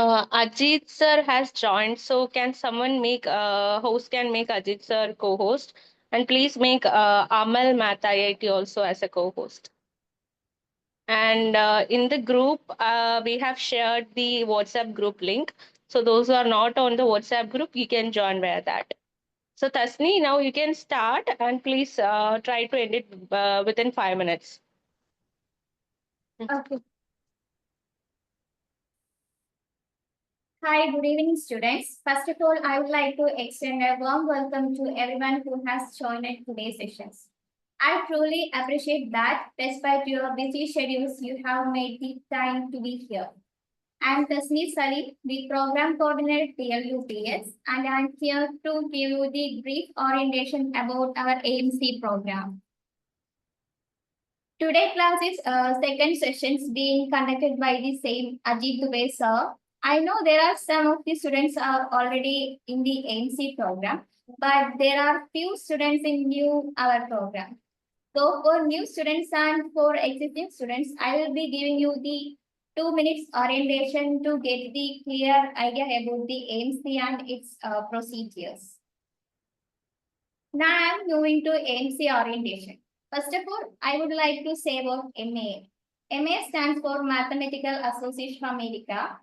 Ajit sir has joined, so can someone make host can make Ajit sir co-host, and please make Amal Math IIT also as a co-host. And in the group, we have shared the WhatsApp group link. So those who are not on the WhatsApp group, you can join via that. So Tasni, now you can start, and please try to end it within 5 minutes. Okay. Hi, good evening, students. First of all, I would like to extend a warm welcome to everyone who has joined in today's sessions. I truly appreciate that, despite your busy schedules, you have made the time to be here. I am Tasni Salim, the Program Coordinator TLUPS, and I am here to give you the brief orientation about our AMC program. Today class is second sessions being conducted by the same Ajit Dubey sir. I know there are some of the students are already in the AMC program, but there are few students in new our program. So for new students and for existing students, I will be giving you the 2 minutes orientation to get the clear idea about the AMC and its procedures. Now I am moving to AMC orientation. First of all, I would like to say about MA. MA stands for Mathematical Association of America.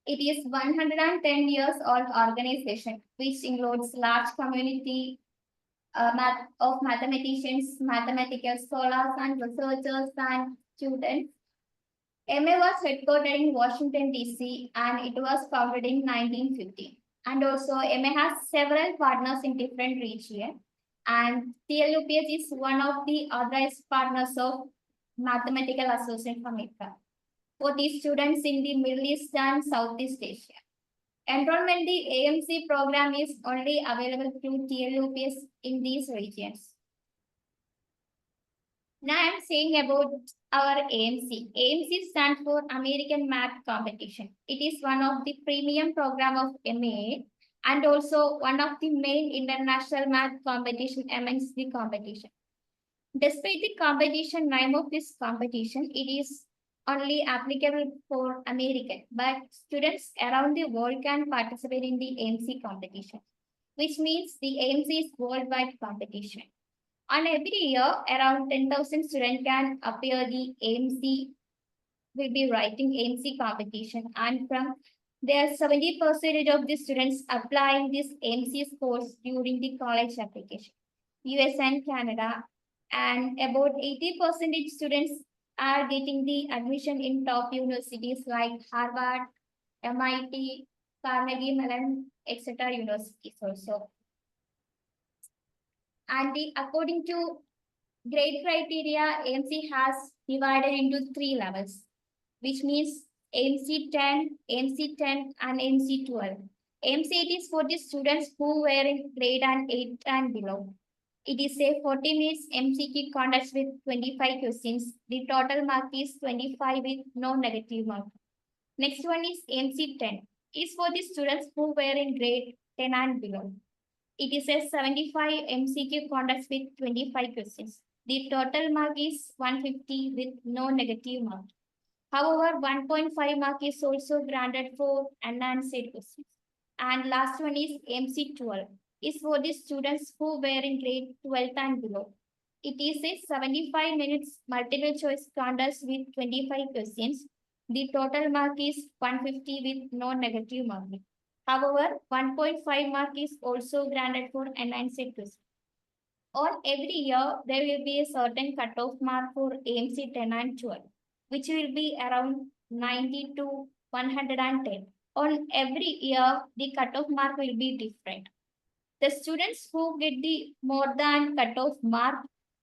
It is 110 years old organization which includes large community of mathematicians, mathematical scholars and researchers and students. MA was headquartered in Washington DC and it was founded in 1950. And also MA has several partners in different regions. And TLUPS is one of the authorized partners of Mathematical Association of America for the students in the Middle East and Southeast Asia. Enrollment in the AMC program is only available through TLUPS in these regions. Now I'm saying about our AMC. AMC stands for American Math Competition. It is one of the premium program of MA and also one of the main international math competition amongst the competition. Despite the competition name of this competition, it is only applicable for American, but students around the world can participate in the AMC competition, which means the AMC is worldwide competition. And every year, around 10,000 students can appear the AMC, will be writing AMC competition. And from there, 70% of the students applying this AMC course during the college application, US and Canada. And about 80% students are getting the admission in top universities like Harvard, MIT, Carnegie Mellon, etc. universities also. And according to grade criteria, AMC has divided into 3 levels, which means AMC 10, AMC 10, and AMC 12. AMC 8 is for the students who were in grade and 8 and below. It is a 40 minutes MCQ conducts with 25 questions. The total mark is 25 with no negative mark. Next one is AMC 10. Is for the students who were in grade 10 and below. It is a 75 MCQ conducts with 25 questions. The total mark is 150 with no negative mark. However, 1.5 mark is also granted for unanswered questions. And last one is MC 12. Is for the students who were in grade 12 and below. It is a 75 minutes multiple choice conducts with 25 questions. The total mark is 150 with no negative mark. However, 1.5 mark is also granted for unanswered questions. On every year, there will be a certain cutoff mark for AMC 10 and 12, which will be around 90 to 110. On every year, the cutoff mark will be different. The students who get the more than cutoff mark,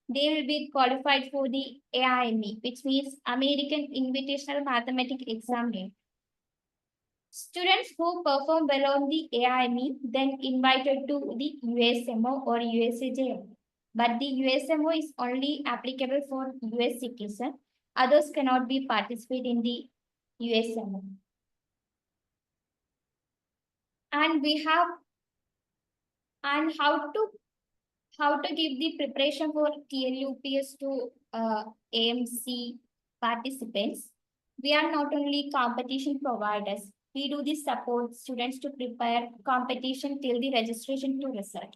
they will be qualified for the AIME, which means American Invitational Mathematics Exam. Students who perform well on the AIME then invited to the USMO or USAJM. But the USMO is only applicable for US citizens. Others cannot be participate in the USMO. And we have how to give the preparation for TLUPS to AMC participants. We are not only competition providers, We do this support students to prepare competition till the registration to result.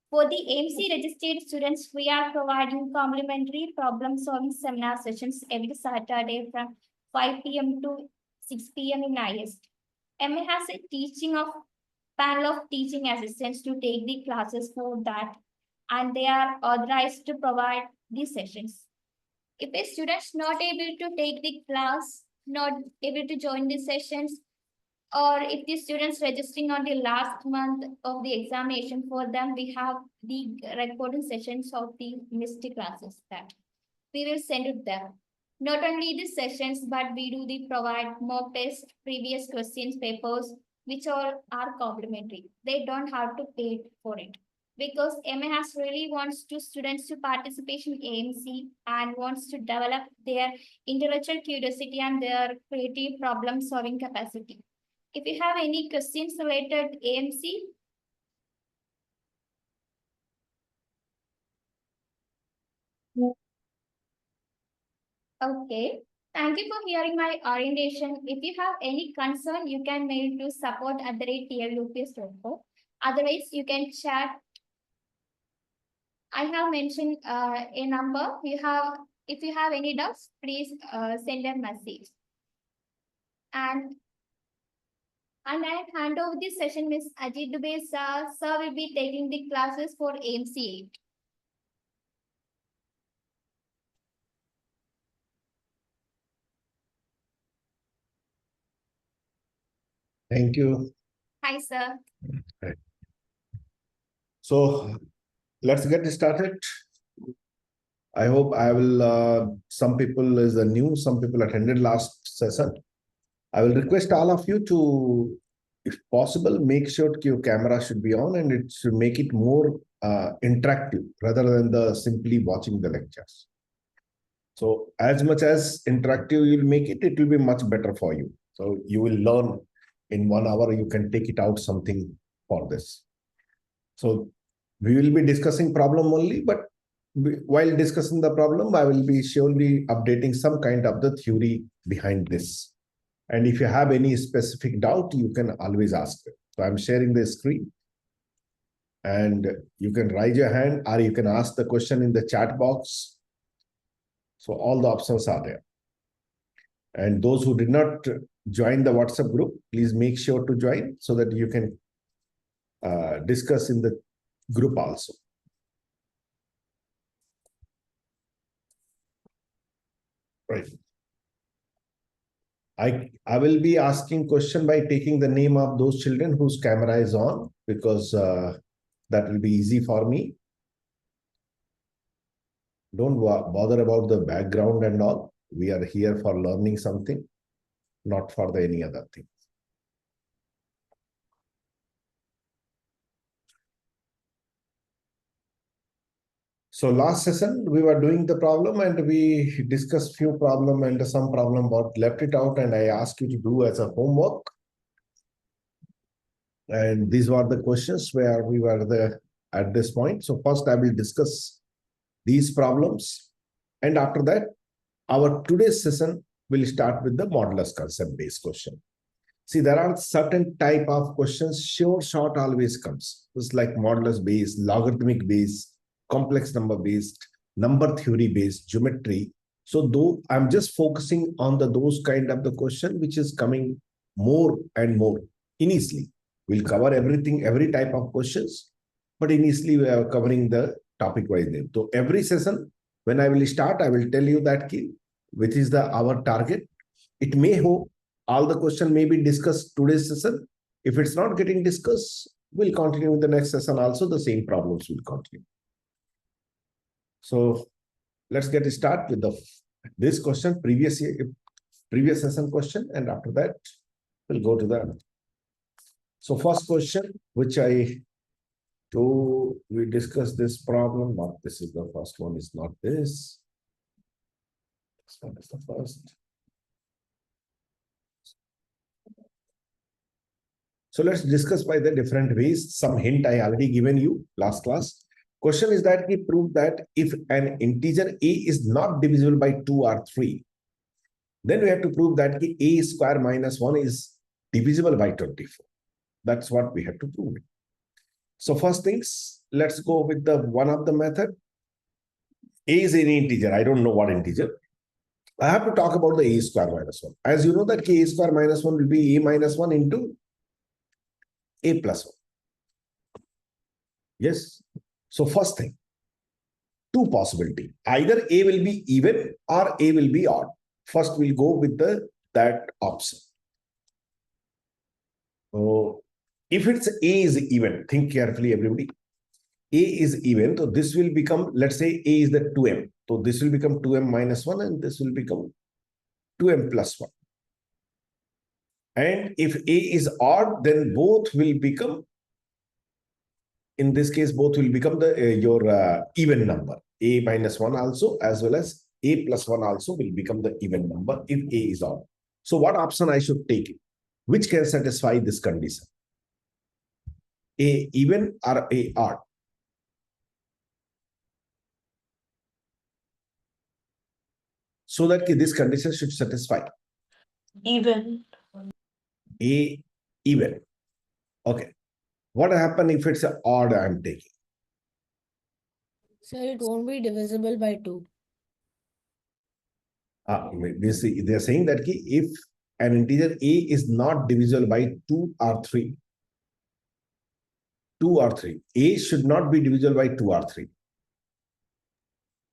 For the AMC registered students, we are providing complimentary problem solving seminar sessions every Saturday from 5 p.m. to 6 p.m. in IST. MA has a teaching of panel of teaching assistants to take the classes for that, and they are authorized to provide these sessions. If a student is not able to take the class, not able to join the sessions, or if the students registering on the last month of the examination, for them we have the recording sessions of the missed classes that we will send it them. Not only the sessions, but we do the provide mock test, previous questions, papers, which all are complimentary. They don't have to pay for it because MAS really wants to students to participate in AMC and wants to develop their intellectual curiosity and their creative problem solving capacity. If you have any questions related AMC, okay. Thank you for hearing my orientation. If you have any concern, you can mail to support@tlups.com. Otherwise, you can chat. I have mentioned a number. If you have any doubts, please send a message. And I hand over this session, Ms. Ajit Dubey, sir. Sir will be taking the classes for AMC 8. Thank you. Hi, sir. So let's get started. I hope I will, some people is new, some people attended last session. I will request all of you to, if possible, make sure your camera should be on and it should make it more interactive rather than the simply watching the lectures. So as much as interactive you'll make it, it will be much better for you. So you will learn in 1 hour, you can take it out something for this. So we will be discussing problem only, but while discussing the problem, I will be surely updating some kind of the theory behind this. And if you have any specific doubt, you can always ask it. So I'm sharing the screen and you can raise your hand or you can ask the question in the chat box. So all the options are there. And those who did not join the WhatsApp group, please make sure to join so that you can discuss in the group also. Right. I will be asking question by taking the name of those children whose camera is on because that will be easy for me. Don't bother about the background and all. We are here for learning something, not for the any other thing. So last session, we were doing the problem and we discussed few problem and some problem got left it out and I asked you to do as a homework. And these were the questions where we were there at this point. So first I will discuss these problems. And after that, our today's session will start with the modulus concept based question. See, there are certain type of questions, short always comes. It's like modulus based, logarithmic based, complex number based, number theory based, geometry. So though I'm just focusing on those kind of the question which is coming more and more initially. We'll cover everything, every type of questions, but initially we are covering the topic wise name. So every session, when I will start, I will tell you that key, which is our target. It may hope all the question may be discussed today's session. If it's not getting discussed, we'll continue with the next session. Also, the same problems will continue. So let's get started with this question, previous session question, and after that, we'll go to the. So first question, which we discussed this problem. Not this is the first one. Is not this. This one is the first. So let's discuss by the different ways. Some hint I already given you last class. Question is that we prove that if an integer a is not divisible by 2 or 3, then we have to prove that a square minus 1 is divisible by 24. That's what we have to prove. So first things, let's go with the one of the method. A is any integer. I don't know what integer. I have to talk about the a square minus 1. As you know that a square minus 1 will be a minus 1 into a plus 1. Yes. So first thing, two possibility. Either a will be even or a will be odd. First, we'll go with that option. So if it's a is even, think carefully, everybody. A is even, so this will become, let's say a is the 2m. So this will become 2m minus 1 and this will become 2m plus 1. And if a is odd, then both will become, in this case, both will become your even number. A minus 1 also, as well as a plus 1 also will become the even number if a is odd. So what option I should take? Which can satisfy this condition? A even or a odd? So that this condition should satisfy. Even. A even. Okay. What happen if it's an odd I'm taking? Sir, it won't be divisible by 2. They're saying that if an integer a is not divisible by 2 or 3, a should not be divisible by 2 or 3.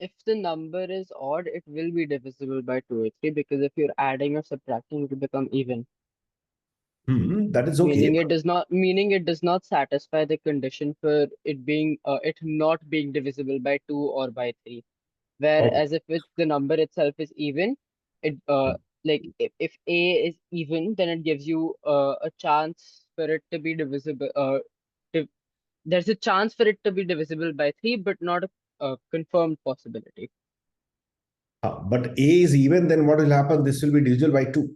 If the number is odd, it will be divisible by 2 or 3 because if you're adding or subtracting, it will become even. That is okay. Meaning it does not satisfy the condition for it being it not being divisible by 2 or by 3. Whereas if the number itself is even, it like if a is even, then it gives you a chance for it to be divisible. There's a chance for it to be divisible by 3, but not a confirmed possibility. But a is even, then what will happen? This will be divisible by 2.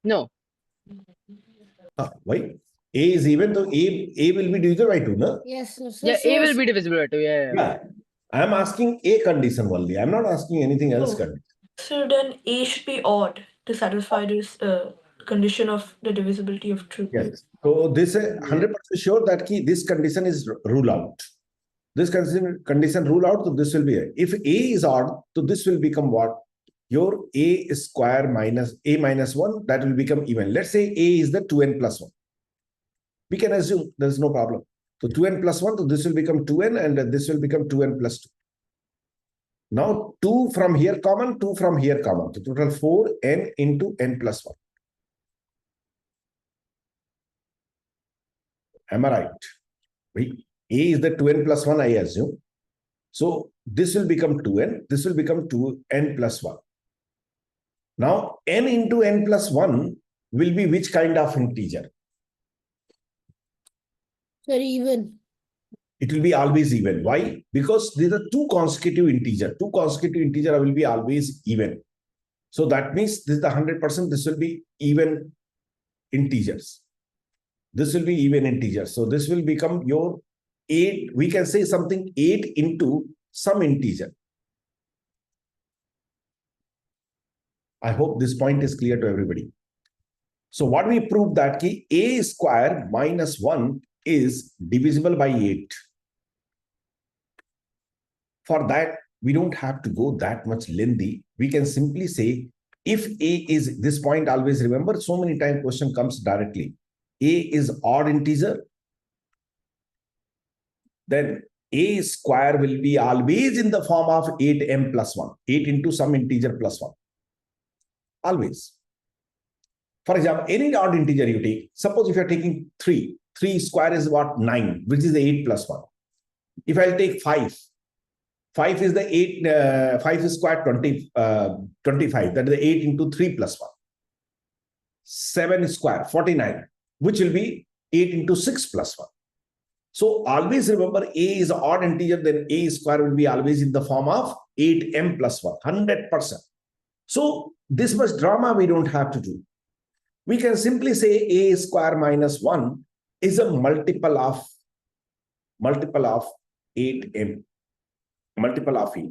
No. Why? A is even, though a will be divisible by 2, no? Yes, sir. Yeah, a will be divisible by 2. Yeah. I am asking a condition only. I'm not asking anything else. Condition. So then A should be odd to satisfy this condition of the divisibility of 2. Yes. So this 100% sure that this condition is rule out. This condition rule out, so this will be a. If a is odd, so this will become what? Your a square minus a minus 1, that will become even. Let's say a is the 2n plus 1. We can assume there's no problem. So 2n plus 1, so this will become 2n and this will become 2n plus 2. Now 2 from here common, 2 from here common. So total 4n into n plus 1. Am I right? A is the 2n plus 1, I assume. So this will become 2n. This will become 2n plus 1. Now n into n plus 1 will be which kind of integer? Sir, even. It will be always even. Why? Because these are two consecutive integers. Two consecutive integers will be always even. So that means this is the 100%. This will be even integers. This will be even integers. So this will become your 8. We can say something 8 into some integer. I hope this point is clear to everybody. So what we proved that a square minus 1 is divisible by 8. For that, we don't have to go that much lengthy. We can simply say, if a is, this point always remember, so many times question comes directly. A is odd integer, then a square will be always in the form of 8m plus 1. 8 into some integer plus 1. Always. For example, any odd integer you take, suppose if you're taking 3, 3 square is what? 9, which is the 8 plus 1. If I'll take 5, 5 is the 8, 5 is square 25, that is the 8 into 3 plus 1. 7 square, 49, which will be 8 into 6 plus 1. So always remember, a is an odd integer, then a square will be always in the form of 8m plus 1, 100%. So this much drama we don't have to do. We can simply say a square minus 1 is a multiple of 8m, multiple of 8.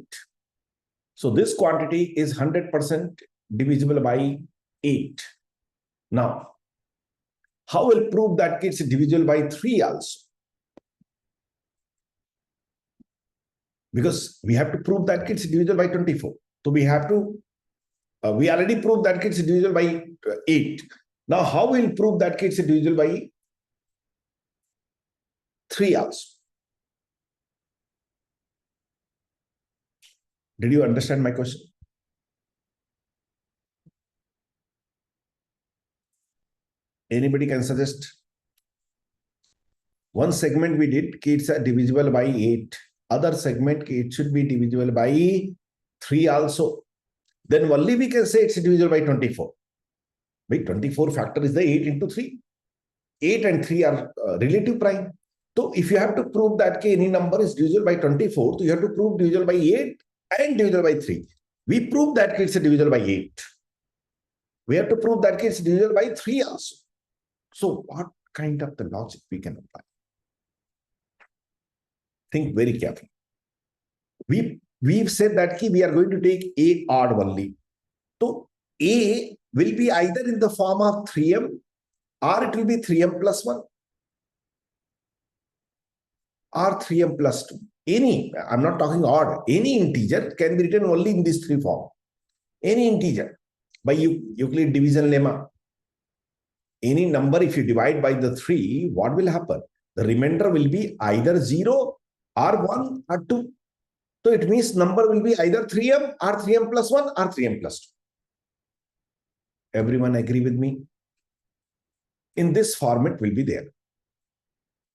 So this quantity is 100% divisible by 8. Now, how will prove that it's divisible by 3 also? Because we have to prove that it's divisible by 24. So we have to, we already proved that it's divisible by 8. Now, how will prove that it's divisible by 3 also? Did you understand my question? Anybody can suggest? One segment we did, it's divisible by 8. Other segment, it should be divisible by 3 also. Then only we can say it's divisible by 24. By 24 factor is the 8 into 3. 8 and 3 are relative prime. So if you have to prove that any number is divisible by 24, so you have to prove divisible by 8 and divisible by 3. We prove that it's divisible by 8. We have to prove that it's divisible by 3 also. So what kind of the logic we can apply? Think very carefully. We've said that we are going to take A odd only. So A will be either in the form of 3m or it will be 3m plus 1 or 3m plus 2. Any, I'm not talking odd, any integer can be written only in these 3 forms. Any integer by Euclid division lemma. Any number, if you divide by the 3, what will happen? The remainder will be either 0 or 1 or 2. So it means number will be either 3m or 3m plus 1 or 3m plus 2. Everyone agree with me? In this format will be there.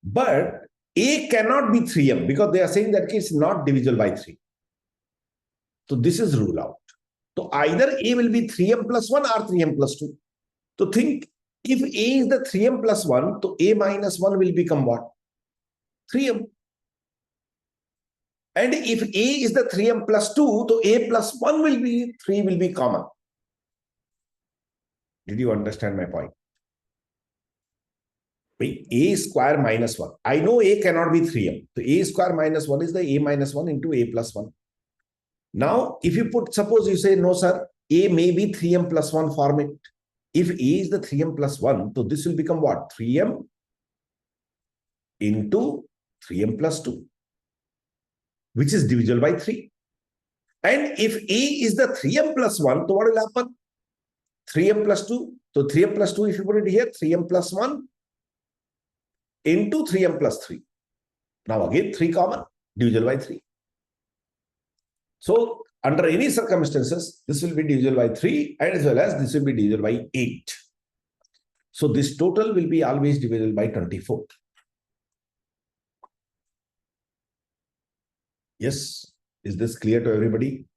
But A cannot be 3m because they are saying that it's not divisible by 3. So this is ruled out. So either A will be 3m plus 1 or 3m plus 2. So think, if A is the 3m plus 1, so A minus 1 will become what? 3m. And if A is the 3m plus 2, so A plus 1 will be 3 will be common. Did you understand my point? A square minus 1. I know A cannot be 3m. So A square minus 1 is the A minus 1 into A plus 1. Now, if you put, suppose you say, no, sir, A may be 3m plus 1 format. If A is the 3m plus 1, so this will become what? 3m into 3m plus 2, which is divisible by 3. And if A is the 3m plus 1, so what will happen? 3m plus 2. So 3m plus 2, if you put it here, 3m plus 1 into 3m plus 3. Now again, 3 common, divisible by 3. So under any circumstances, this will be divisible by 3 and as well as this will be divisible by 8. So this total will be always divisible by 24. Yes, is this clear to everybody?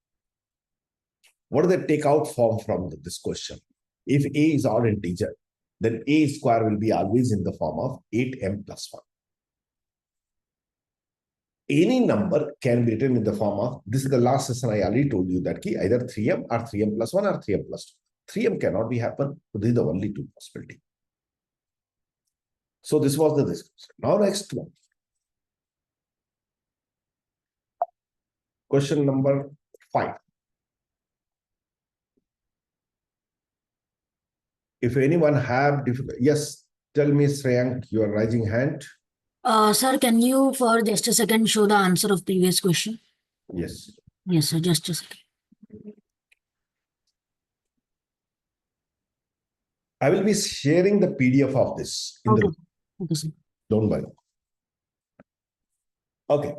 What is the takeout form from this question? If A is odd integer, then A square will be always in the form of 8m plus 1. Any number can be written in the form of, this is the last session I already told you that key, either 3m or 3m plus 1 or 3m plus 2. 3m cannot be happen, so this is the only 2 possibility. So this was the discussion. Now next one. Question number 5. If anyone have difficult, yes, tell me, Shreyank, you are raising hand. Sir, can you for just a second show the answer of previous question? Yes. Yes, sir, just a second. I will be sharing the PDF of this. In Okay. the, Okay, sir. don't worry. Okay.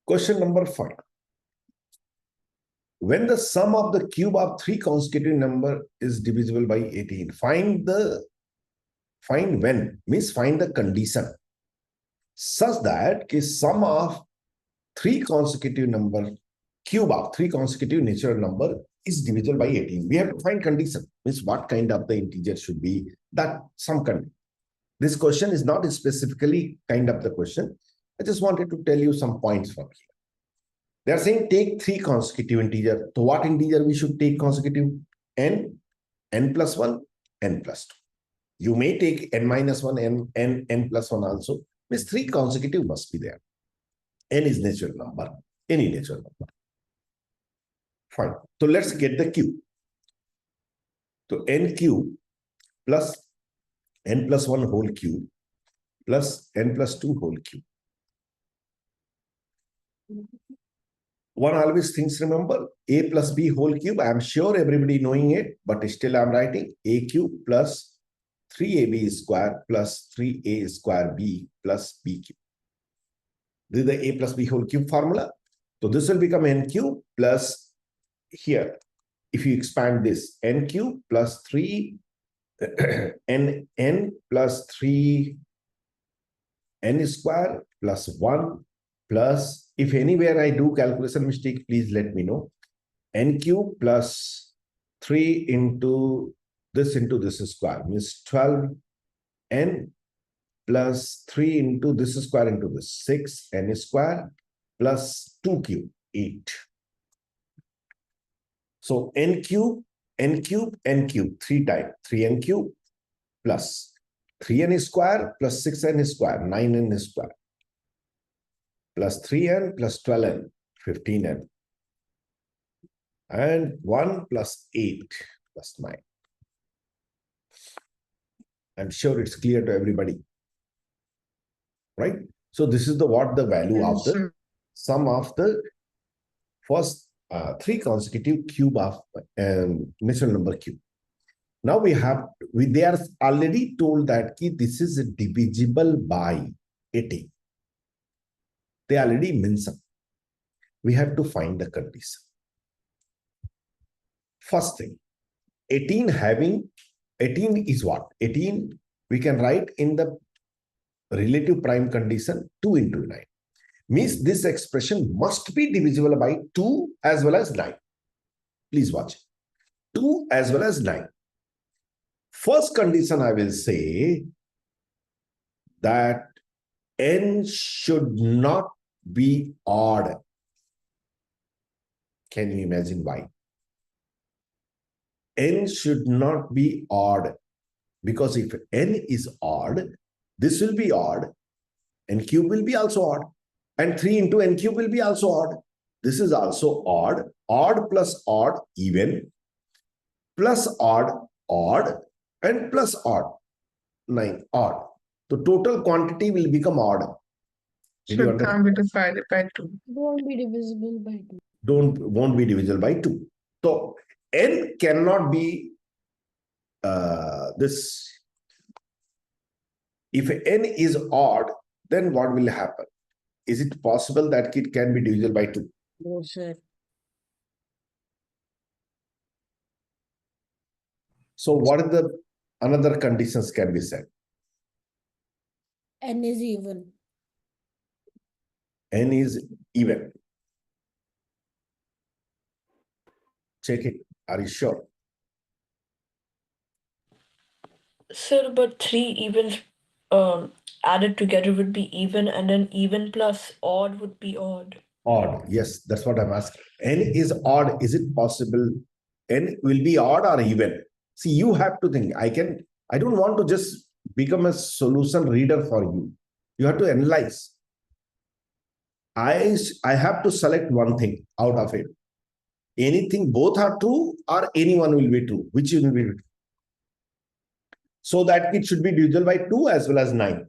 Question number 5. When the sum of the cube of 3 consecutive number is divisible by 18, find the condition such that the sum of 3 consecutive number, cube of 3 consecutive natural number is divisible by 18. We have to find condition, means what kind of the integer should be that some condition. This question is not specifically kind of the question. I just wanted to tell you some points from here. They are saying take 3 consecutive integer. So what integer we should take consecutive? N plus 1, n plus 2. You may take n minus 1, n plus 1 also. Means 3 consecutive must be there. N is natural number, any natural number. Fine. So let's get the cube. So n cube plus n plus 1 whole cube plus n plus 2 whole cube. One always thinks, remember, a plus b whole cube. I'm sure everybody knowing it, but still I'm writing a cube plus 3ab square plus 3a square b plus b cube. This is the a plus b whole cube formula. So this will become n cube plus here. If you expand this, n cube plus 3 n plus 3 n square plus 1 plus, if anywhere I do calculation mistake, please let me know. N cube plus 3 into this square means 12 n plus 3 into this square into this 6 n square plus 2 cube 8. So n cube, 3 times 3n cube plus 3n square plus 6n square, 9n square plus 3n plus 12n, 15n, and 1 plus 8 plus 9. I'm sure it's clear to everybody, right? So this is the value of the sum of the first 3 consecutive cube of natural number cube. Now they are already told that this is divisible by 18. They already mentioned. We have to find the condition. First thing, 18 is what? 18 we can write in the relative prime condition 2 into 9. Means this expression must be divisible by 2 as well as 9. Please watch. 2 as well as 9. First condition I will say that n should not be odd. Can you imagine why? N should not be odd, because if n is odd, this will be odd, n cube will be also odd, and 3 into n cube will be also odd. This is also odd. Odd plus odd, even, plus odd, odd, and plus odd, 9, odd. The total quantity will become odd. Should can't be divided by 2. Won't be divisible by 2. Won't be divisible by 2. So n cannot be this. If n is odd, then what will happen? Is it possible that it can be divisible by 2? No, sir. So what is the another conditions can be said? N is even. N is even. Check it. Are you sure? Sir, but 3 evens added together would be even, and then even plus odd would be odd. Odd. Yes, that's what I'm asking. N is odd. Is it possible n will be odd or even? See, you have to think. I don't want to just become a solution reader for you. You have to analyze. I have to select one thing out of it. Anything, both are true or any one will be true. Which will be true? So that it should be divisible by 2 as well as 9.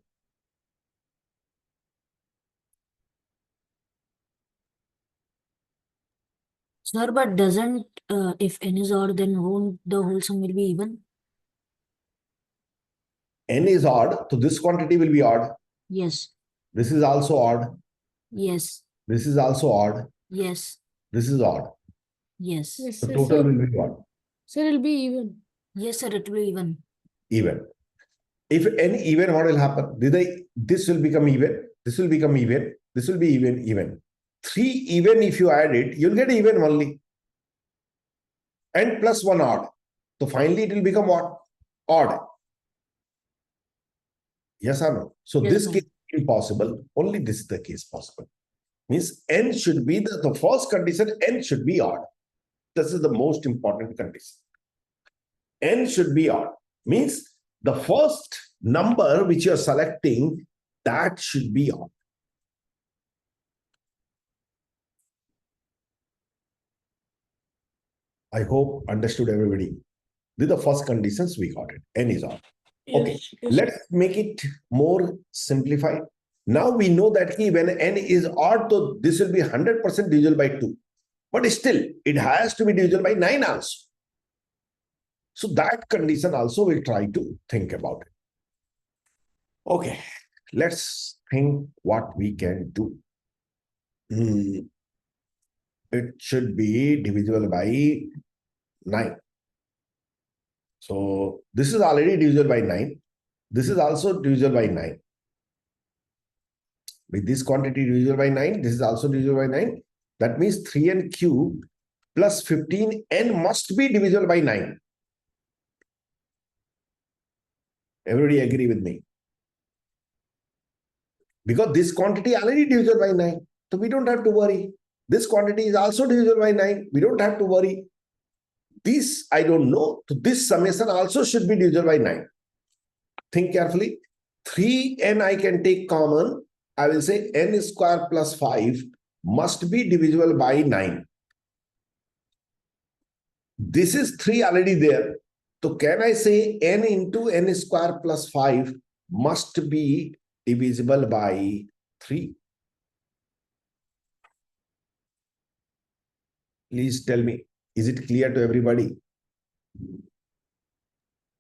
Sir, but doesn't, if n is odd, then won't the whole sum will be even? N is odd, so this quantity will be odd. Yes. This is also odd. Yes. This is also odd. Yes. This is odd. Yes. The total will be odd. Sir, it'll be even. Yes, sir, it will be even. Even. If n even, what will happen? This will become even. This will become even. This will be even. 3 even, if you add it, you'll get even only. And plus 1 odd. So finally it will become what? Odd. Yes or no? So Yes, this sir. case is impossible. Only this is the case possible. Means n should be the first condition, n should be odd. This is the most important condition. N should be odd. Means the first number which you are selecting, that should be odd. I hope understood everybody. These are the first conditions we got it. N is odd. Okay, Yes, yes. let's make it more simplified. Now we know that when n is odd, so this will be 100% divisible by 2. But still, it has to be divisible by 9 also. So that condition also we'll try to think about it. Okay, let's think what we can do. It should be divisible by 9. So this is already divisible by 9. This is also divisible by 9. With this quantity divisible by 9, this is also divisible by 9. That means 3n cube plus 15n must be divisible by 9. Everybody agree with me? Because this quantity already divisible by 9. So we don't have to worry. This quantity is also divisible by 9. We don't have to worry. This, I don't know. So this summation also should be divisible by 9. Think carefully. 3n I can take common. I will say n square plus 5 must be divisible by 9. This is 3 already there. So can I say n into n square plus 5 must be divisible by 3? Please tell me, is it clear to everybody?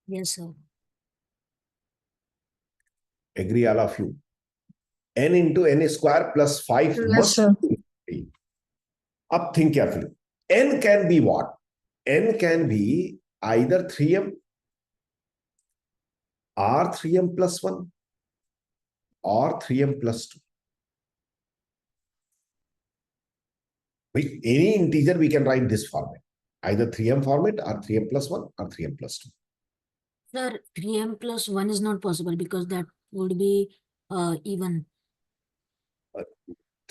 Yes, sir. Agree, all of you. N into n square plus 5 Yes, must sir. be 3. Up, think carefully. N can be what? N can be either 3m or 3m plus 1 or 3m plus 2. With any integer, we can write this format. Either 3m format or 3m plus 1 or 3m plus 2. Sir, 3m plus 1 is not possible because that would be even.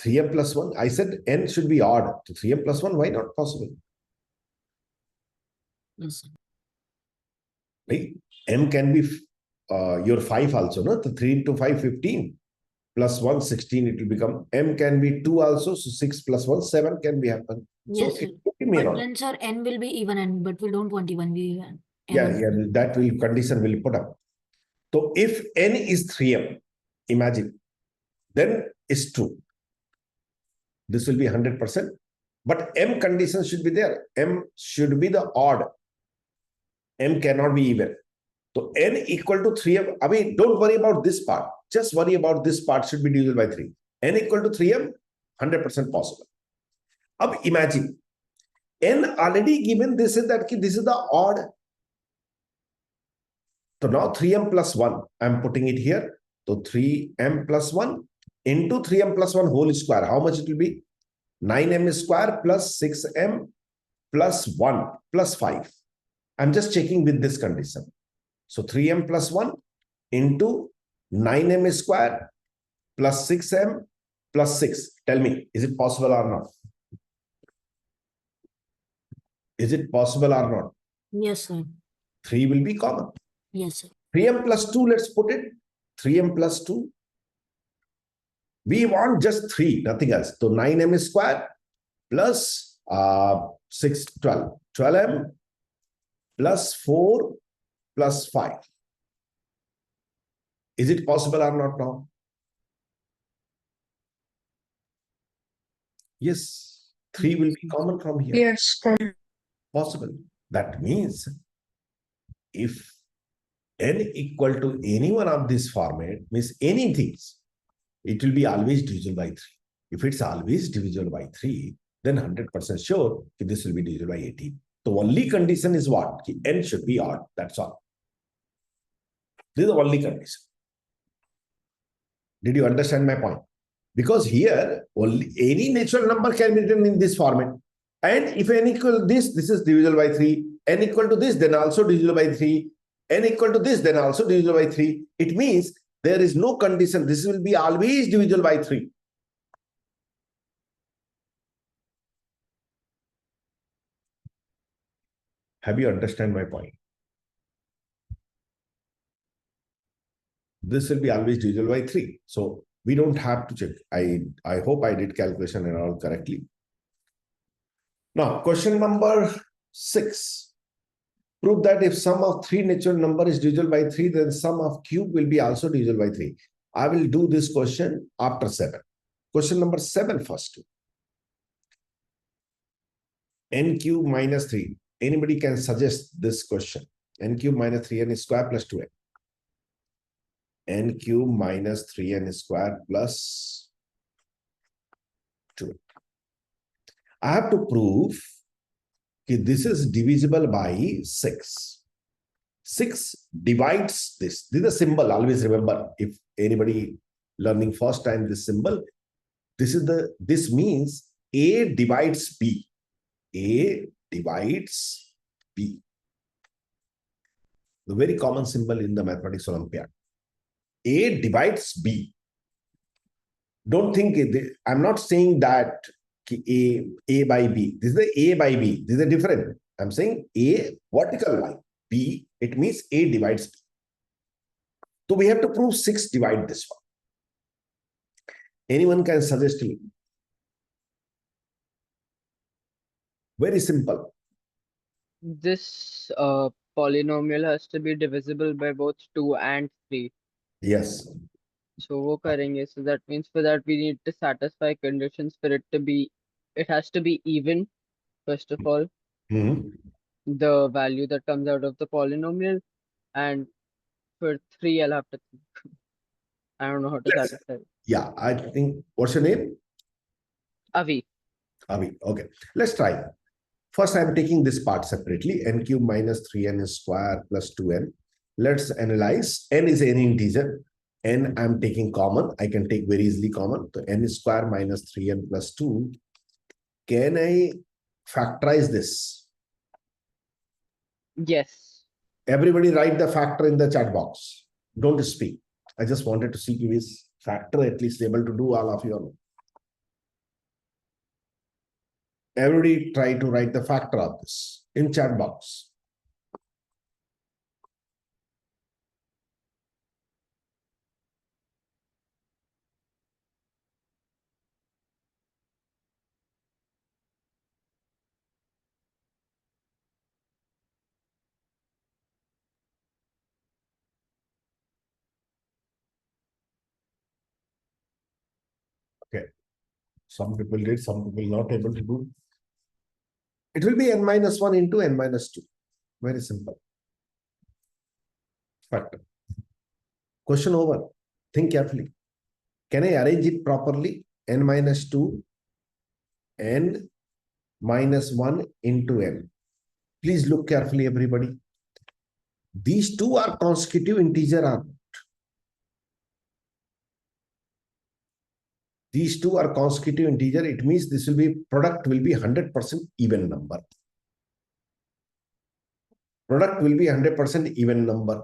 3m plus 1, I said n should be odd. So 3m plus 1, why not possible? Yes, sir. Right? M can be your 5 also, no? So 3 into 5, 15. Plus 1, 16, it will become. M can be 2 also. So 6 plus 1, 7 can be happen. Yes, So sir. it may But not. then, sir, n will be even, and but we don't want even. We n Yeah, only. that will condition will put up. So if n is 3m, imagine, then it's true. This will be 100%. But m condition should be there. M should be the odd. M cannot be even. So n equal to 3m. I mean, don't worry about this part. Just worry about this part should be divisible by 3. N equal to 3m, 100% possible. Now imagine, n already given this is that this is the odd. So now 3m plus 1, I'm putting it here. So 3m plus 1 into 3m plus 1 whole square. How much it will be? 9m square plus 6m plus 1 plus 5. I'm just checking with this condition. So 3m plus 1 into 9m square plus 6m plus 6. Tell me, is it possible or not? Is it possible or not? Yes, sir. 3 will be common. Yes, sir. 3m plus 2, let's put it. 3m plus 2. We want just 3, nothing else. So 9m square plus 6, 12. 12m plus 4 plus 5. Is it possible or not now? Yes, 3 will be common from here. Yes. Possible. That means if n equal to any one of this format, means anything, it will be always divisible by 3. If it's always divisible by 3, then 100% sure this will be divisible by 18. The only condition is what? N should be odd. That's all. This is the only condition. Did you understand my point? Because here, only any natural number can be written in this format. And if n equal to this, this is divisible by 3. N equal to this, then also divisible by 3. N equal to this, then also divisible by 3. It means there is no condition. This will be always divisible by 3. Have you understand my point? This will be always divisible by 3. So we don't have to check. I hope I did calculation and all correctly. Now, question number 6. Prove that if sum of three natural number is divisible by 3, then sum of cube will be also divisible by 3. I will do this question after 7. Question number 7 first. N cube minus 3. Anybody can suggest this question. N cube minus 3n square plus 2n. N cube minus 3n square plus 2. I have to prove that this is divisible by 6. 6 divides this. This is a symbol. Always remember, if anybody learning first time this symbol, this means A divides B. A divides B. The very common symbol in the mathematics Olympiad. A divides B. Don't think I'm not saying that A by B. This is the A by B. This is a different. I'm saying A vertical line. B, it means A divides B. So we have to prove 6 divide this one. Anyone can suggest me? Very simple. This polynomial has to be divisible by both 2 and 3. Yes. So वो करेंगे. So that means for that we need to satisfy conditions for it to be. It has to be even, first of all. The value that comes out of the polynomial, and for 3 I'll have to think. I don't know how to satisfy it. Yeah, I think, what's your name? Avi. Avi, okay. Let's try. First, I'm taking this part separately. N cube minus 3n square plus 2n. Let's analyze. N is any integer. N I'm taking common. I can take very easily common. So n square minus 3n plus 2. Can I factorize this? Yes. Everybody write the factor in the chat box. Don't speak. I just wanted to see you is factor at least able to do all of your. Everybody try to write the factor of this in chat box. Okay. Some people did, some people not able to do. It will be n minus 1 into n minus 2. Very simple. Factor. Question over. Think carefully. Can I arrange it properly? N minus 2, n minus 1 into n. Please look carefully, everybody. These two are consecutive integer or not? These two are consecutive integer. It means this will be product will be 100% even number. Product will be 100% even number.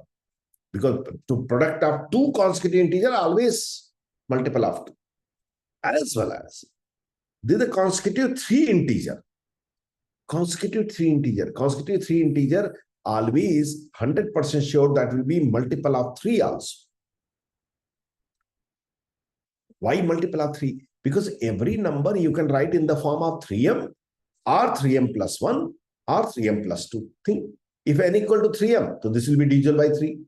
Because to product of two consecutive integer always multiple of 2. As well as this is a consecutive 3 integer. Consecutive 3 integer. Consecutive 3 integer always 100% sure that will be multiple of 3 also. Why multiple of 3? Because every number you can write in the form of 3m or 3m plus 1 or 3m plus 2. Think. If n equal to 3m, so this will be divisible by 3.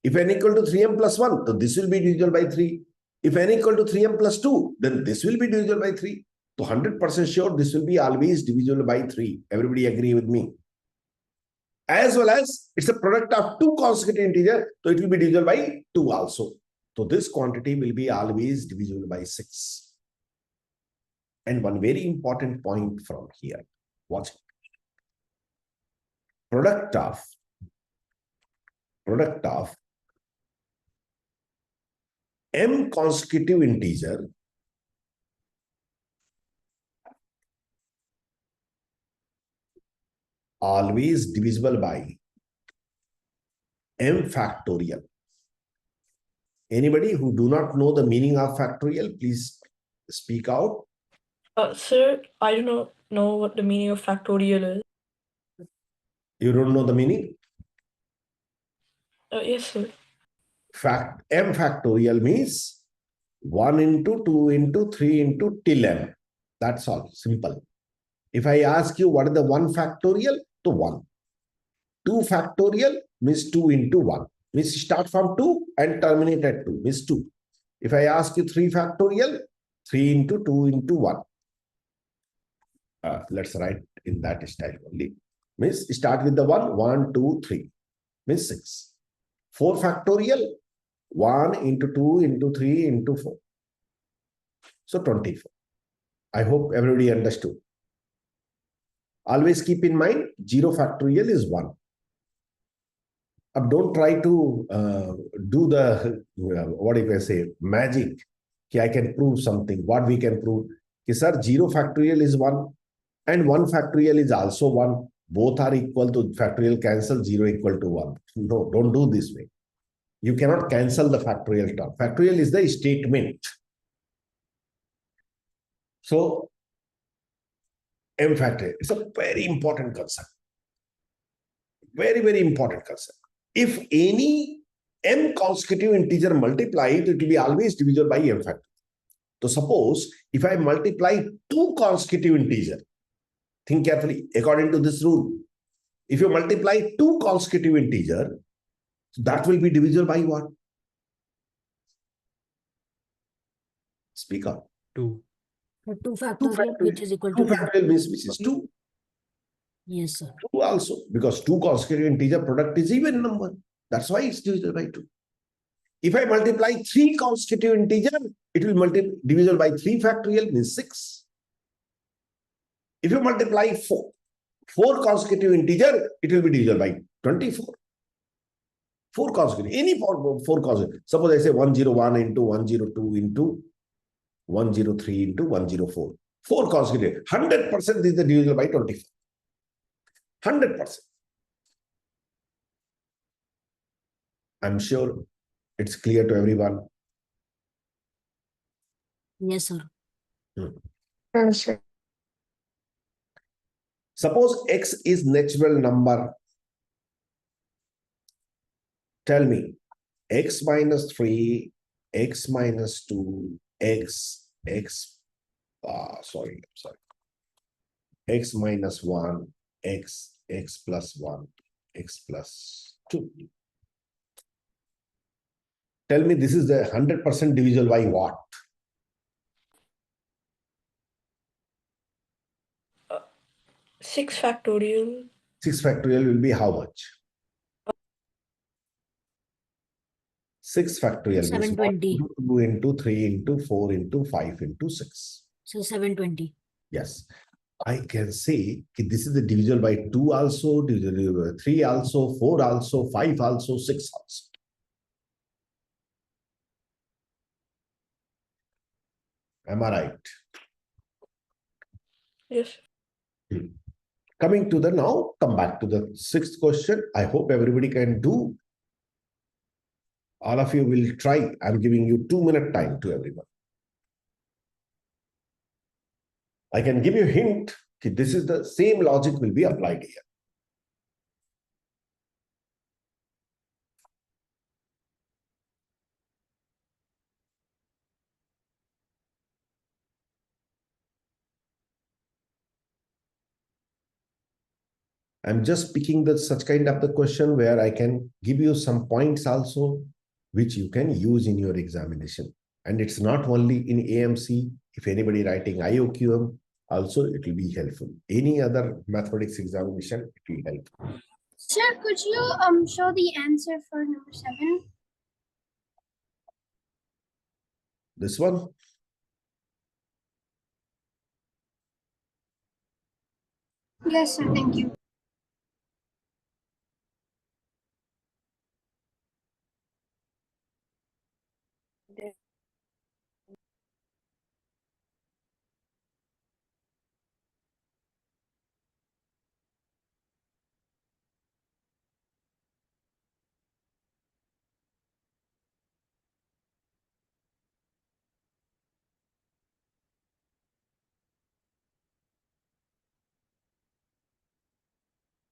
If n equal to 3m plus 1, so this will be divisible by 3. If n equal to 3m plus 2, then this will be divisible by 3. So 100% sure this will be always divisible by 3. Everybody agree with me? As well as it's a product of two consecutive integers, so it will be divisible by 2 also. So this quantity will be always divisible by 6. And one very important point from here. Watch it. Product of m consecutive integer always divisible by m factorial. Anybody who do not know the meaning of factorial, please speak out. Sir, I do not know what the meaning of factorial is. You don't know the meaning? Yes, sir. M factorial means 1 into 2 into 3 into till m. That's all. Simple. If I ask you what is the 1 factorial, to 1. 2 factorial means 2 into 1. Means start from 2 and terminate at 2 means 2. If I ask you 3 factorial, 3 into 2 into 1. Let's write in that style only. Means start with the 1, 1, 2, 3. Means 6. 4 factorial, 1 into 2 into 3 into 4. So 24. I hope everybody understood. Always keep in mind, 0 factorial is 1. Don't try to do the, what you can say, magic. I can prove something. What we can prove? Sir, 0 factorial is 1 and 1 factorial is also 1. Both are equal to factorial cancel, 0 equal to 1. No, don't do this way. You cannot cancel the factorial term. Factorial is the statement. So, M factorial, it's a very important concept. Very, very important concept. If any m consecutive integer multiply it, it will be always divisible by m factor. So suppose if I multiply 2 consecutive integer, think carefully according to this rule. If you multiply 2 consecutive integer, that will be divisible by what? Speak up. 2. 2 2 factorial, factorial, which is equal 2 to 2. factorial means which is 2. Yes, sir. 2 also, because 2 consecutive integer product is even number. That's why it's divisible by 2. If I multiply 3 consecutive integer, it will divisible by 3 factorial means 6. If you multiply 4 consecutive integer, it will be divisible by 24. 4 consecutive, any 4 consecutive. Suppose I say 101 into 102 into 103 into 104. 4 consecutive. 100% is the divisible by 24. 100%. I'm sure it's clear to everyone. Yes, sir. Yes, sir. Suppose x is natural number. Tell me, x minus 3, x minus 2, sorry, x minus 1, x plus 1, x plus 2. Tell me, this is the 100% divisible by what? 6 factorial. 6 factorial will be how much? 6 factorial means 720. 2 into 3 into 4 into 5 into 6. So 720. Yes. I can say this is the divisible by 2 also, 3 also, 4 also, 5 also, 6 also. Am I right? Yes. Coming to the now, come back to the 6th question. I hope everybody can do. All of you will try. I'm giving you 2-minute time to everyone. I can give you a hint. This is the same logic will be applied here. I'm just picking the such kind of the question where I can give you some points also, which you can use in your examination. And it's not only in AMC. If anybody writing IOQM, also it will be helpful. Any other mathematics examination, it will help. Sir, could you show the answer for number 7? This one? Yes, sir. Thank you.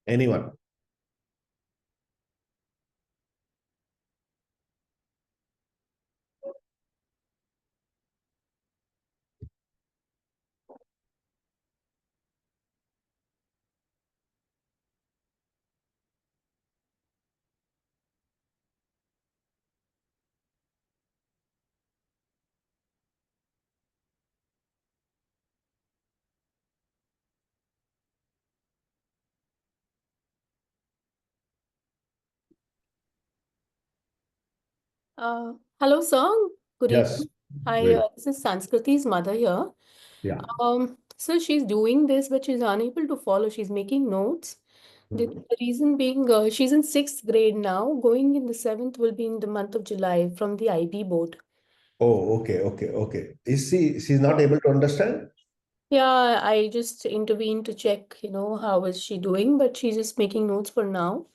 Anyone? Hello, sir. Good Yes. evening. Hi, Great. this is Sanskriti's mother here. Yeah. So she's doing this, but she's unable to follow. She's making notes. The reason being, she's in sixth grade now. Going in the seventh will be in the month of July from the IB board. Oh, okay. She's not able to understand? Yeah, I just intervened to check, how is she doing, but she's just making notes for now.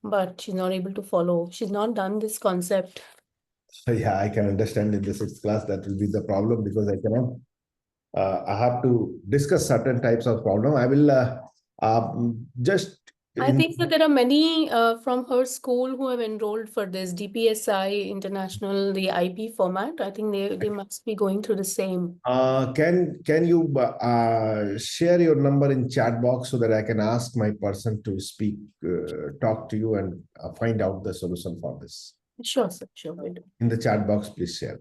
But she's not able to follow. She's not done this concept. So yeah, I can understand in the sixth class that will be the problem because I cannot. I have to discuss certain types of problem. I will just I think that there are many from her school who have enrolled for this DPSI International, the IB format. I think they must be going through the same. can you share your number in chat box so that I can ask my person to speak, talk to you and find out the solution for this. Sure, sir. Sure, will do. In the chat box, please share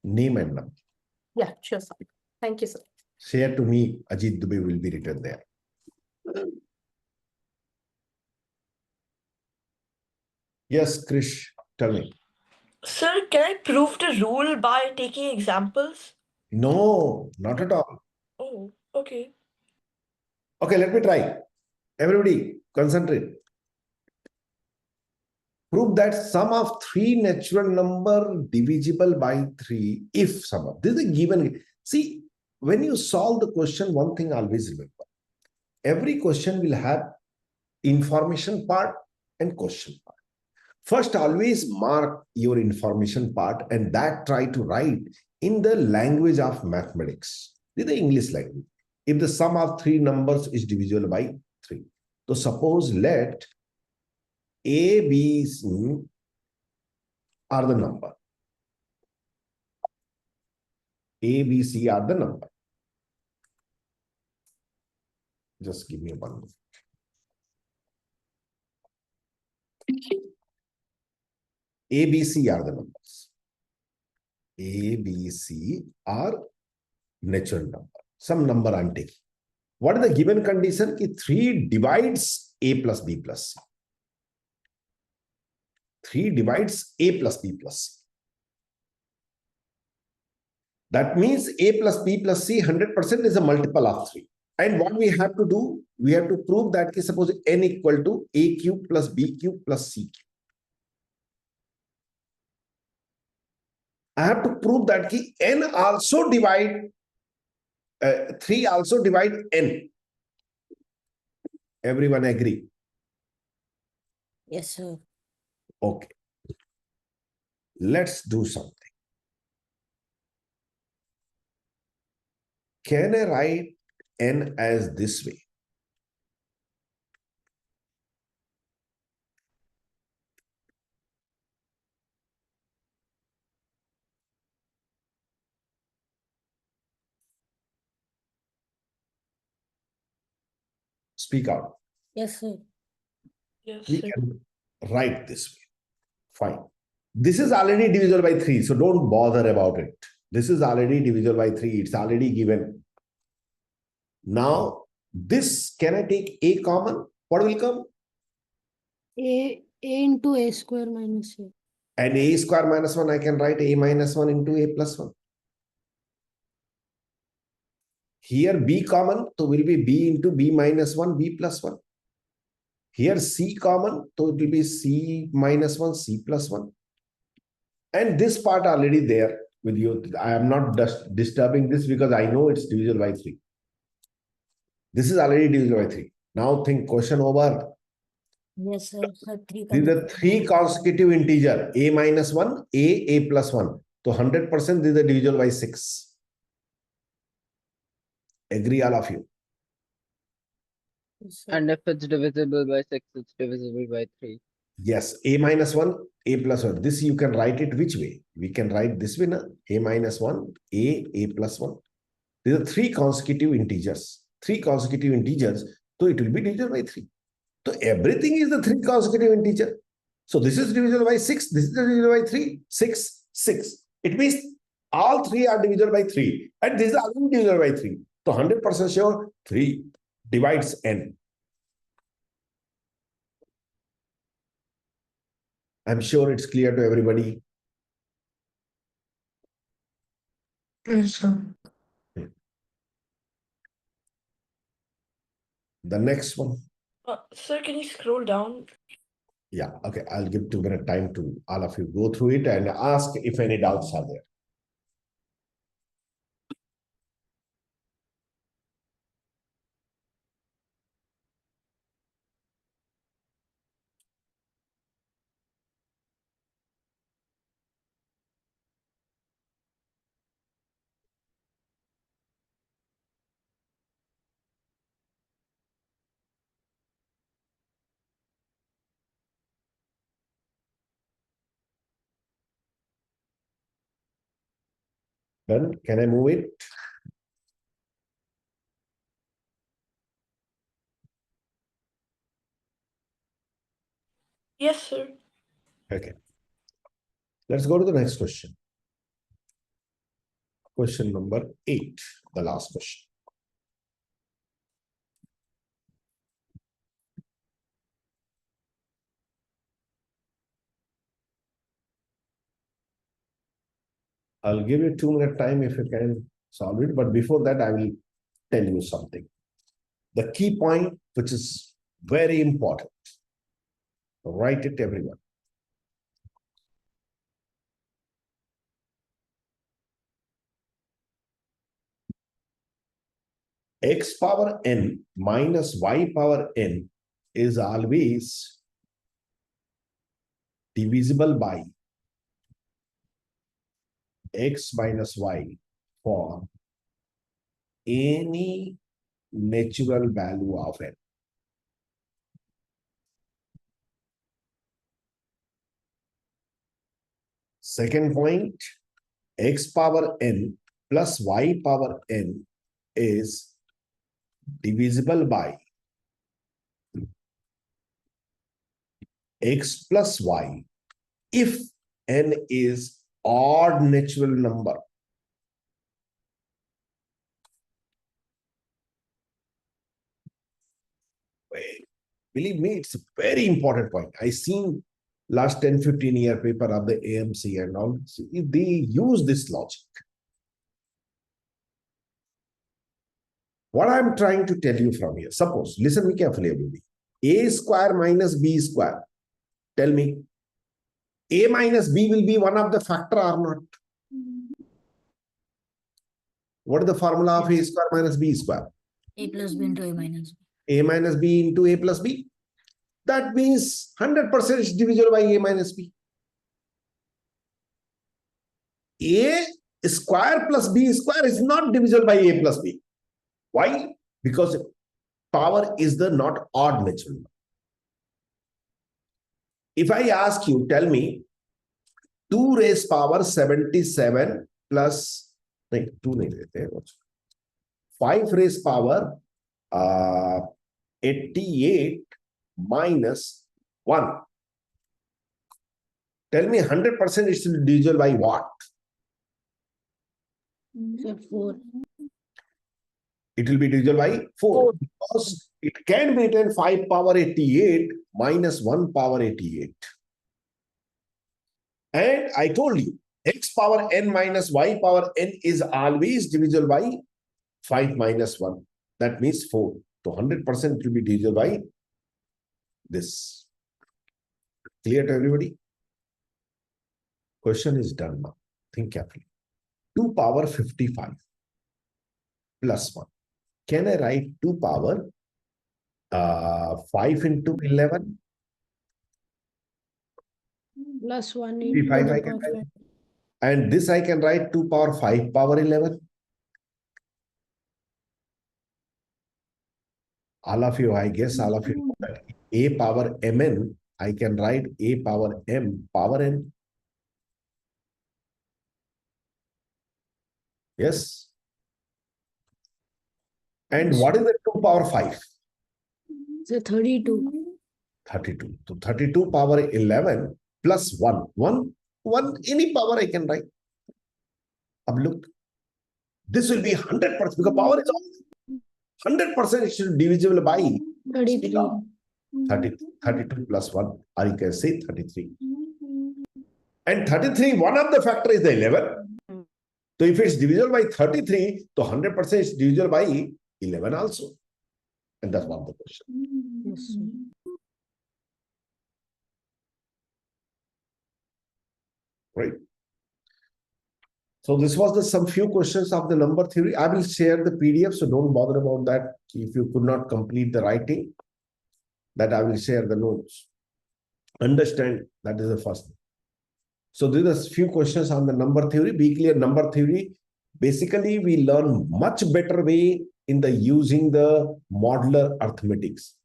name and number. Yeah, sure, sir. Thank you, sir. Share to me, Ajit Dubey will be written there. Yes, Krish, tell me. Sir, can I prove the rule by taking examples? No, not at all. Oh, okay. Okay, let me try. Everybody, concentrate. Prove that sum of three natural number divisible by 3 if sum of. This is a given. See, when you solve the question, one thing always remember. Every question will have information part and question part. First, always mark your information part and that try to write in the language of mathematics, in the English language. If the sum of three numbers is divisible by 3. So suppose let A, B, C are the number. A, B, C are the number. Just give me one minute. A, B, C are the numbers. A, B, C are natural number. Some number I'm taking. What is the given condition? Ki 3 divides A plus B plus C. 3 divides A plus B plus C. That means A plus B plus C 100% is a multiple of 3. And what we have to do? We have to prove that suppose n equal to A cube plus B cube plus C cube. I have to prove that n also divide 3 also divide n. Everyone agree? Yes, sir. Okay. Let's do something. Can I write n as this way? Speak out. Yes, sir. Yes, We sir. can write this way. Fine. This is already divisible by 3, so don't bother about it. This is already divisible by 3. It's already given. Now, this, can I take A common? What will come? A into A square minus A. And A square minus 1, I can write A minus 1 into A plus 1. Here B common, so will be B into B minus 1, B plus 1. Here C common, so it will be C minus 1, C plus 1. And this part already there with you. I am not just disturbing this because I know it's divisible by 3. This is already divisible by 3. Now think question over. Yes, sir. These are 3 consecutive integer. A minus 1, A plus 1. So 100% this is divisible by 6. Agree all of you? Yes, sir. And if it's divisible by 6, it's divisible by 3. Yes, A minus 1, A plus 1. This you can write it which way? We can write this way, na? A minus 1, A plus 1. These are 3 consecutive integers. 3 consecutive integers, so it will be divisible by 3. So everything is the 3 consecutive integer. So this is divisible by 6, this is divisible by 3, 6, 6. It means all 3 are divisible by 3 and this is also divisible by 3. So 100% sure 3 divides n. I'm sure it's clear to everybody. Yes, sir. The next one. Sir, can you scroll down? Yeah, okay. I'll give 2 minutes time to all of you go through it and ask if any doubts are there. Done? Can I move it? Yes, sir. Okay. Let's go to the next question. Question number 8, the last question. I'll give you 2 minutes time if you can solve it. But before that, I will tell you something. The key point, which is very important. Write it, everyone. X power n minus y power n is always divisible by x minus y for any natural value of n. Second point, x power n plus y power n is divisible by x plus y if n is odd natural number. Believe me, it's a very important point. I seen last 10-15 year paper of the AMC and all. They use this logic. What I'm trying to tell you from here, suppose, listen me carefully, everybody. A square minus b square. Tell me, a minus b will be one of the factor or not? What is the formula of a square minus b square? A plus b into a minus b. A minus b into a plus b. That means 100% is divisible by a minus b. A square plus b square is not divisible by a plus b. Why? Because power is the not odd natural number. If I ask you, tell me 2 raised power 77 plus 2 5 raised power 88 minus 1. Tell me 100% is divisible by what? 4. It will be divisible by 4 because it can be written 5 power 88 minus 1 power 88. And I told you, x power n minus y power n is always divisible by 5 minus 1. That means 4. So 100% will be divisible by this. Clear to everybody? Question is done now. Think carefully. 2 power 55 plus 1. Can I write 2 power 5 into 11? Plus 1 55 I can write. And this I can write 2 power 5 power 11. All of you, I guess all of you know that a power mn, I can write a power m power n. Yes. And what is the 2 power 5? So 32. 32. So 32 power 11 plus 1. 1, any power I can write. Now look, this will be 100% because power is all 100% it should be divisible by 33. 32 plus 1, or you can say 33. And 33, one of the factor is the 11. So if it's divisible by 33, so 100% is divisible by 11 also. And that's one of the question. Yes, sir. Right. So this was some few questions of the number theory. I will share the PDF, so don't bother about that. If you could not complete the writing, that I will share the notes. Understand, that is the first thing. So there are few questions on the number theory. Be clear, number theory. Basically, we learn much better way in the using the modular arithmetics.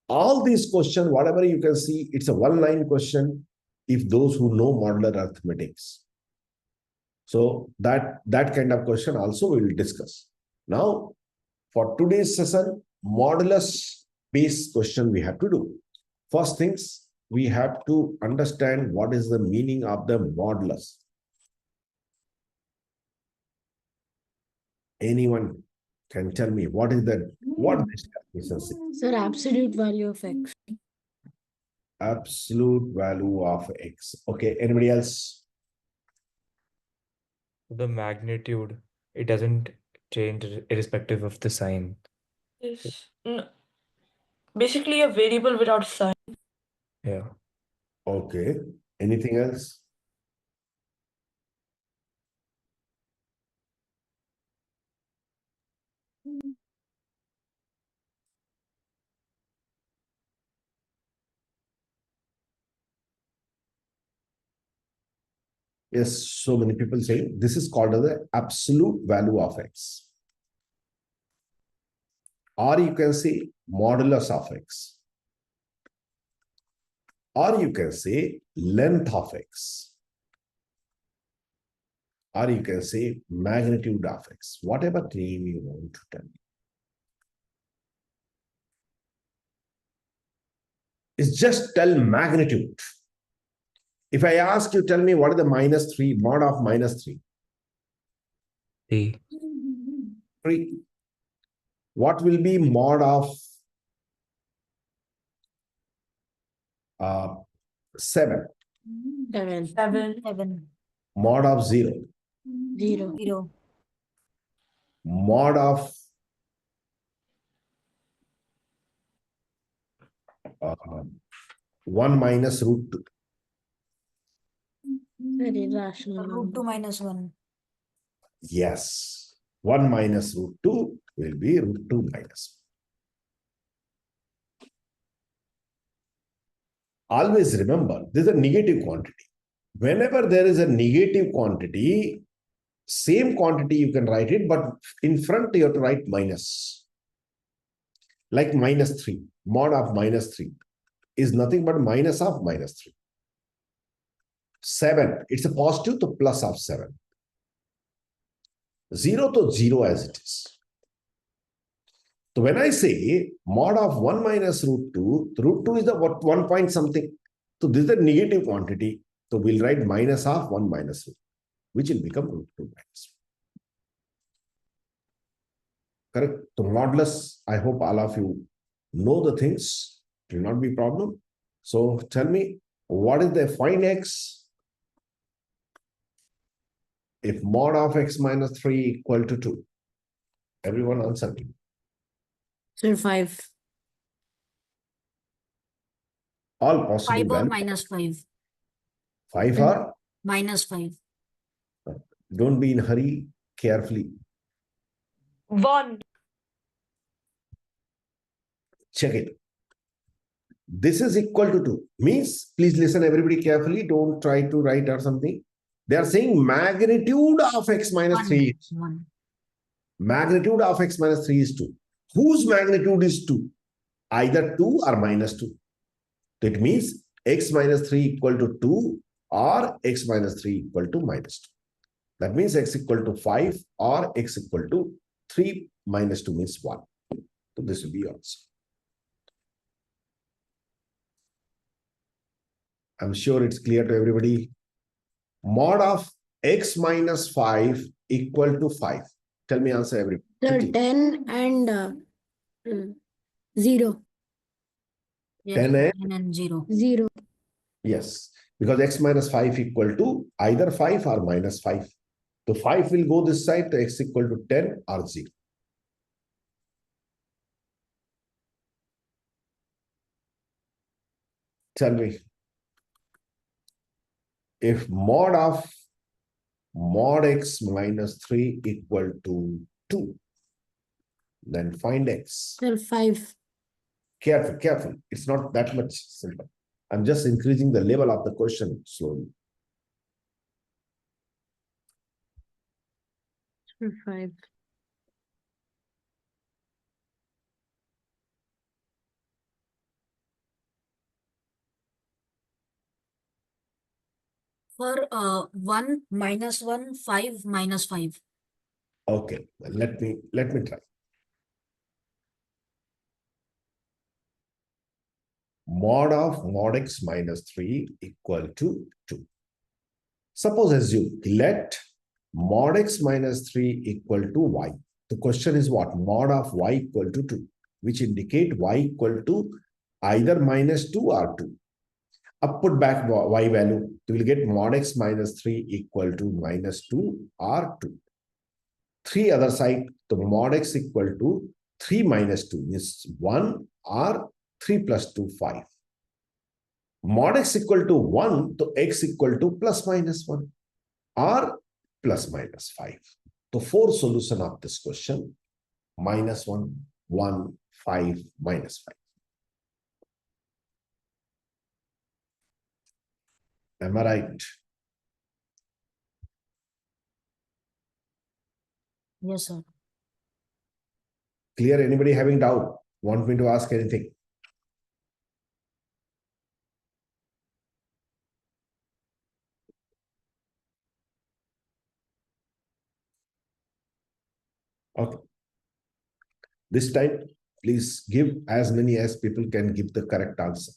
All these questions, whatever you can see, it's a one-line question if those who know modular arithmetics. So that kind of question also we will discuss. Now, for today's session, modulus based question we have to do. First things, we have to understand what is the meaning of the modulus. Anyone can tell me what is that? What this calculation says? Sir, absolute value of x. Absolute value of x. Okay, anybody else? The magnitude, it doesn't change irrespective of the sign. Yes. Basically a variable without sign. Yeah. Okay. Anything else? Yes, so many people say this is called as the absolute value of x. Or you can say modulus of x. Or you can say length of x. Or you can say magnitude of x. Whatever name you want to tell me. It's just tell magnitude. If I ask you, tell me what is the -3, mod of -3? 3. 3. What will be mod of 7? 7. 7. Mod of 0? 0. Mod of 1 minus root 2. Very rational. Root 2 minus 1. Yes. 1 minus root 2 will be root 2 minus 1. Always remember, this is a negative quantity. Whenever there is a negative quantity, same quantity you can write it, but in front you have to write minus. Like -3, mod of -3 is nothing but minus of -3. 7, it's a positive to plus of 7. 0 to 0 as it is. So when I say mod of 1 minus root 2, root 2 is the what 1 point something. So this is the negative quantity. So we'll write minus of 1 minus root, which will become root 2 minus 1. Correct? So modulus, I hope all of you know the things. It will not be a problem. So tell me, what is the find x? If mod of x minus 3 equal to 2. Everyone answer me. Sir, 5. All possible 5 or values. minus 5. 5 or? Minus 5. Don't be in hurry, carefully. 1. Check it. This is equal to 2. Means, please listen everybody carefully. Don't try to write or something. They are saying magnitude of x minus 3. 1. Magnitude of x minus 3 is 2. Whose magnitude is 2? Either 2 or minus 2. That means x minus 3 equal to 2 or x minus 3 equal to minus 2. That means x equal to 5 or x equal to 3 minus 2 means 1. So this will be answer. I'm sure it's clear to everybody. Mod of x minus 5 equal to 5. Tell me answer everybody. Sir, 10 and 0. Yes, 10 and 10 and 0. 0. yes. because x minus 5 equal to either 5 or minus 5. So 5 will go this side, to x equal to 10 or 0. Tell me, if mod of mod x minus 3 equal to 2, then find x. Sir, 5. Careful, careful. It's not that much simple. I'm just increasing the level of the question slowly. Sir, 5. For 1 minus 1, 5 minus 5. Okay, let me try. Mod of mod x minus 3 equal to 2. Suppose assume, let mod x minus 3 equal to y. The question is what? Mod of y equal to 2, which indicate y equal to either minus 2 or 2. Up put back y value, you will get mod x minus 3 equal to minus 2 or 2. 3 other side, the mod x equal to 3 minus 2 is 1 or 3 plus 2, 5. Mod x equal to 1, so x equal to plus minus 1 or plus minus 5. The four solution of this question, minus 1, 1, 5, minus 5. Am I right? Yes, sir. Clear? Anybody having doubt? Want me to ask anything? Okay. This time, please give as many as people can give the correct answer.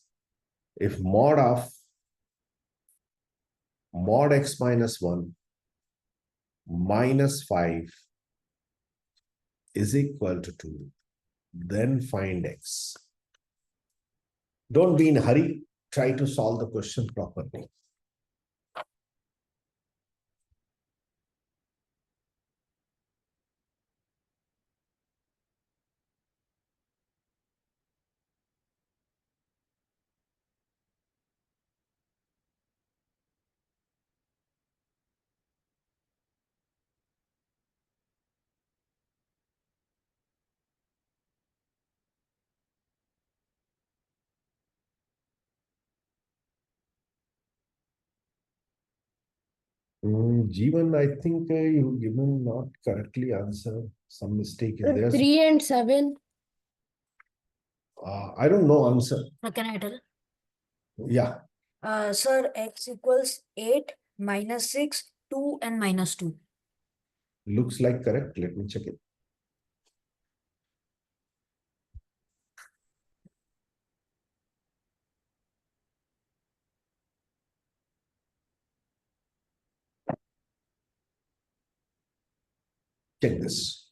If mod of mod x minus 1 minus 5 is equal to 2, then find x. Don't be in a hurry. Try to solve the question properly. Jeevan, I think you given not correctly answer. Some mistake is there. 3 and 7. I don't know answer. Can I tell? Yeah. Sir, x equals 8 minus 6, 2 and minus 2. Looks like correct. Let me check it. Check this.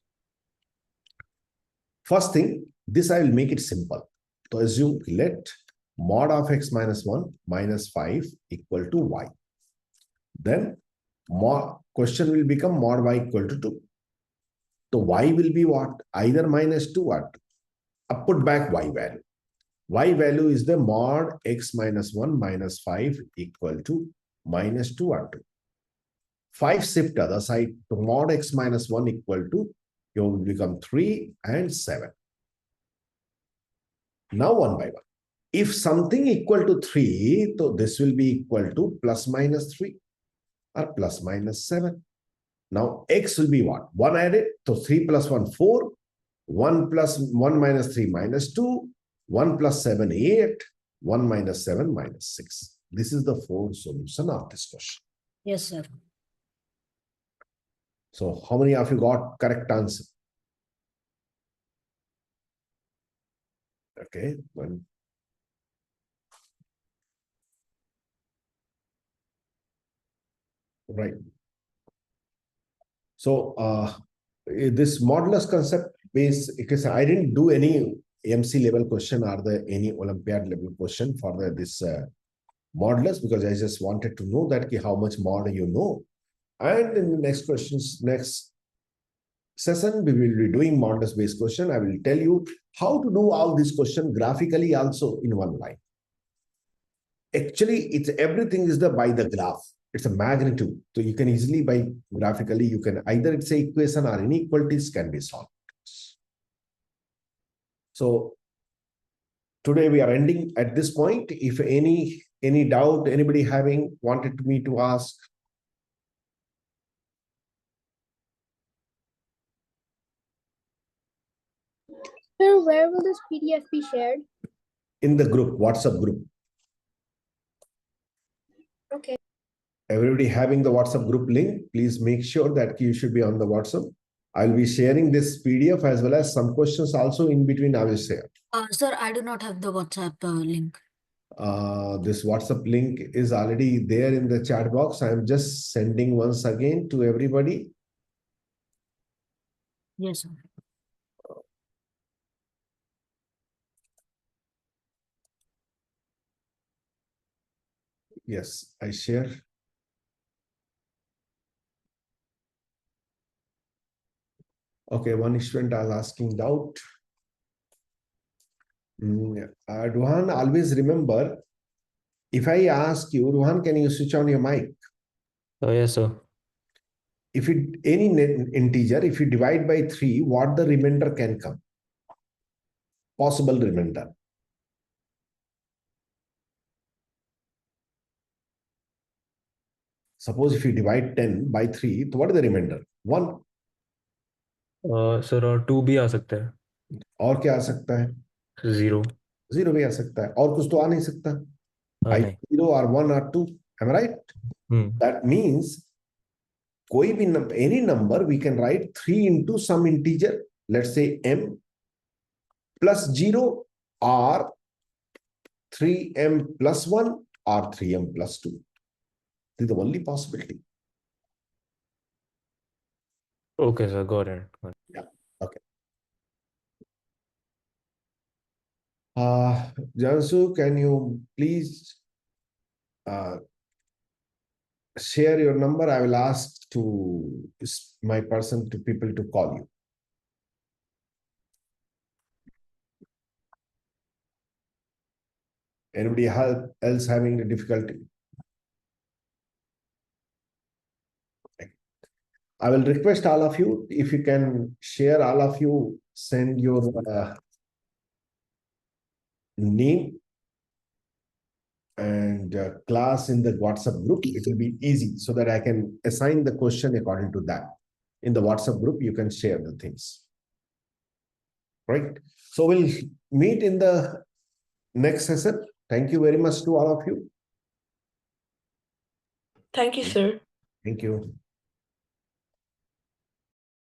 First thing, this I will make it simple. To assume, let mod of x minus 1 minus 5 equal to y. Then question will become mod y equal to 2. So y will be what? Either minus 2 or 2. Up put back y value. Y value is the mod x minus 1 minus 5 equal to minus 2 or 2. 5 shift other side to mod x minus 1 equal to, you will become 3 and 7. Now one by one. If something equal to 3, so this will be equal to plus minus 3 or plus minus 7. Now x will be what? 1 added, so 3 plus 1, 4. 1 plus 1 minus 3 minus 2. 1 plus 7, 8. 1 minus 7 minus 6. This is the fourth solution of this question. Yes, sir. So how many of you got correct answer? Okay, one. Right. So this modulus concept base, because I didn't do any AMC level question or any Olympiad level question for this modulus, because I just wanted to know that how much mod you know. And in the next session, we will be doing modulus based question. I will tell you how to do all these questions graphically also in one line. Actually, it's everything is by the graph. It's a magnitude. So you can easily graphically, you can either it's a equation or inequalities can be solved. So today we are ending at this point. If any doubt, anybody wanted me to ask. Sir, where will this PDF be shared? In the group, WhatsApp group. Okay. Everybody having the WhatsApp group link, please make sure that you should be on the WhatsApp. I'll be sharing this PDF as well as some questions also in between I will share. Sir, I do not have the WhatsApp link. This WhatsApp link is already there in the chat box. I'm just sending once again to everybody. Yes, sir. Yes, I share. Okay, one student is asking doubt. Ruhan, always remember, if I ask you, Ruhan, can you switch on your mic? Oh, yes, sir. If any integer, if you divide by 3, what the remainder can come? Possible remainder. Suppose if you divide 10 by 3, what is the remainder? 1. Sir और 2 भी आ सकता है. और क्या आ सकता है? 0. 0 भी आ सकता है. और कुछ तो आ नहीं सकता. नहीं. 0 or 1 or 2. Am I right? That means कोई भी any number we can write 3 into some integer. Let's say m plus 0 or 3m plus 1 or 3m plus 2. This is the only possibility. Okay, sir. Got it. Yeah. Okay. Jansu, can you please share your number? I will ask to my person to people to call you. Anybody else having a difficulty? I will request all of you, if you can share, all of you send your name and class in the WhatsApp group. It will be easy so that I can assign the question according to that. In the WhatsApp group, you can share the things. Right? So we'll meet in the next session. Thank you very much to all of you. Thank you, sir. Thank you.